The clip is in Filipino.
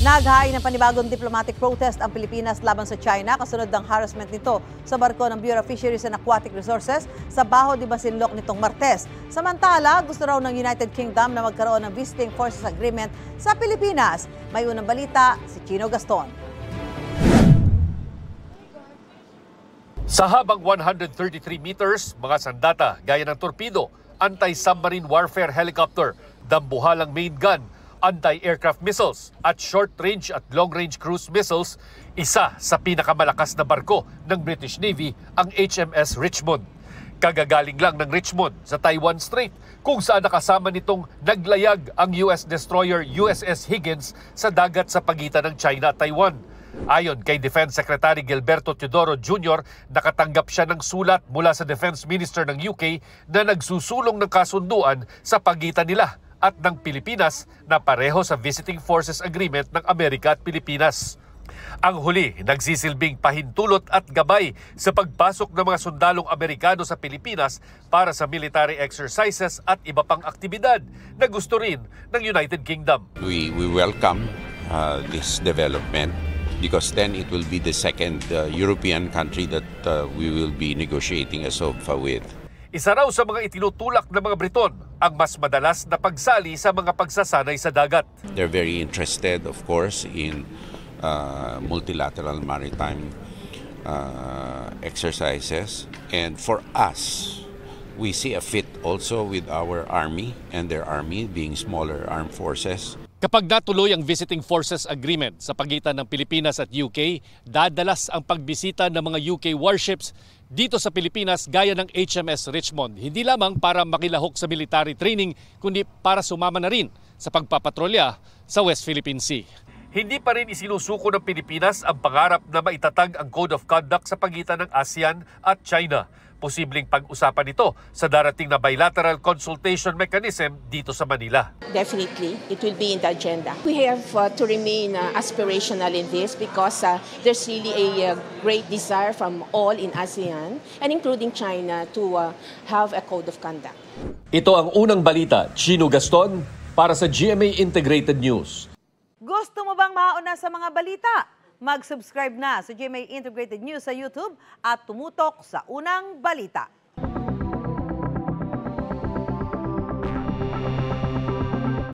Naghain ng panibagong diplomatic protest ang Pilipinas laban sa China kasunod ng harassment nito sa barko ng Bureau of Fisheries and Aquatic Resources sa Baho de Masinloc nitong Martes. Samantala, gusto raw ng United Kingdom na magkaroon ng Visiting Forces Agreement sa Pilipinas. May unang balita, si Chino Gaston. Sa habang 133 meters, mga sandata gaya ng torpedo, anti-submarine warfare helicopter, dambuhalang main gun, anti-aircraft missiles at short-range at long-range cruise missiles, isa sa pinakamalakas na barko ng British Navy ang HMS Richmond. Kagagaling lang ng Richmond sa Taiwan Strait kung saan nakasama nitong naglayag ang US destroyer USS Higgins sa dagat sa pagitan ng China at Taiwan. Ayon kay Defense Secretary Gilberto Teodoro Jr., nakatanggap siya ng sulat mula sa Defense Minister ng UK na nagsusulong ng kasunduan sa pagitan nila at ng Pilipinas na pareho sa Visiting Forces Agreement ng Amerika at Pilipinas. Ang huli, nagsisilbing pahintulot at gabay sa pagpasok ng mga sundalong Amerikano sa Pilipinas para sa military exercises at iba pang aktibidad na gusto rin ng United Kingdom. We welcome this development because then it will be the second European country that we will be negotiating a SOFA with. Isa raw sa mga itinutulak ng mga Briton ang mas madalas na pagsali sa mga pagsasanay sa dagat. They're very interested, of course, in multilateral maritime exercises. And for us, we see a fit also with our army and their army being smaller armed forces. Kapag natuloy ang Visiting Forces Agreement sa pagitan ng Pilipinas at UK, dadalas ang pagbisita ng mga UK warships dito sa Pilipinas gaya ng HMS Richmond. Hindi lamang para makilahok sa military training, kundi para sumama na rin sa pagpapatrolya sa West Philippine Sea. Hindi pa rin isinusuko ng Pilipinas ang pangarap na maitatag ang Code of Conduct sa pagitan ng ASEAN at China. Posibleng pag-usapan ito sa darating na bilateral consultation mechanism dito sa Manila. Definitely, it will be in the agenda. We have to remain aspirational in this because there's really a great desire from all in ASEAN and including China to have a code of conduct. Ito ang unang balita, Chino Gaston, para sa GMA Integrated News. Gusto mo bang mauna sa mga balita? Mag-subscribe na sa GMA Integrated News sa YouTube at tumutok sa unang balita.